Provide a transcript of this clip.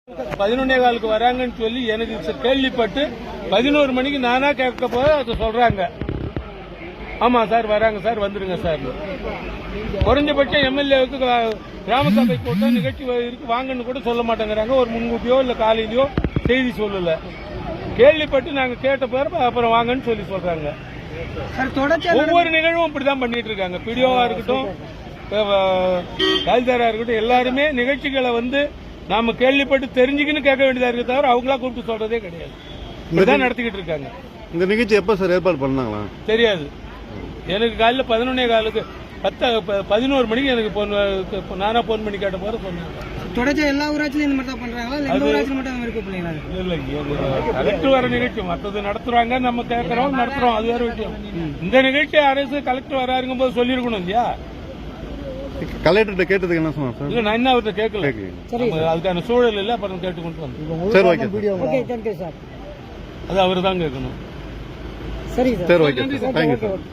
11:15 வராங்கன்னு சொல்லி எனக்கு கேள்விப்பட்டு 11 மணிக்கு நானா கேட்க போது அதை சொல்றாங்க. ஆமா சார் வராங்க சார் வந்துருங்க சார். குறைஞ்சபட்சம் எம்எல்ஏவுக்கு கிராம சபை கூட்டம் நிகழ்ச்சி இருக்கு வாங்கன்னு கூட சொல்ல மாட்டேங்கிறாங்க. ஒரு முன்கூட்டியோ இல்ல காலையிலயோ செய்தி சொல்லல. கேள்விப்பட்டு நாங்க கேட்ட பிறகு அப்புறம் வாங்கன்னு சொல்லி சொல்றாங்க. ஒவ்வொரு நிகழ்வும் இப்படிதான் பண்ணிட்டு இருக்காங்க. பிடிஓவா இருக்கட்டும் தாசில்தாரா இருக்கட்டும் எல்லாருமே நிகழ்ச்சிகளை நாம கேள்விப்பட்டு தெரிஞ்சுக்கின்னு கேட்க வேண்டியதா இருக்கு தவிர அவங்களா கூப்பிட்டு சொல்றதே கிடையாது. இப்படிதான் நடத்திக்கிட்டு இருக்காங்க. இந்த நிகழ்ச்சி எப்ப சார் ஏற்பாடு பண்ணாங்களா தெரியாது. எனக்கு காலையில 11:15 11 மணிக்கு எனக்கு நானா போன் பண்ணி கேட்ட போது சொன்னாங்க. தொடர்ச்சியா எல்லா ஊராட்சியிலும் இந்த மாதிரி தான் பண்றாங்களா இல்ல இந்த ஊராட்சியில மட்டும் அந்த மாதிரி இல்ல கலெக்டர் வர நிகழ்ச்சி மற்றது நடத்துறாங்க நம்ம கேட்கறோம் நடத்துறோம் அது வேற விஷயம். இந்த நிகழ்ச்சி அரசு கலெக்டர் வராருங்கும் போது சொல்லிருக்கணும் இல்லையா? கலெக்டர்கிட்ட கேட்டதுக்கு என்ன சொன்னாங்க சார்? இல்ல நான் என்ன அவர்கிட்ட கேட்கல. அதுக்கான சூழல் இல்ல அப்புறம் கேட்டுக்கொண்டு வந்தோம். சரி ஓகே சார் அது அவரு தான் கேட்கணும். சரி சார் ஓகே தேங்க்யூ சார்.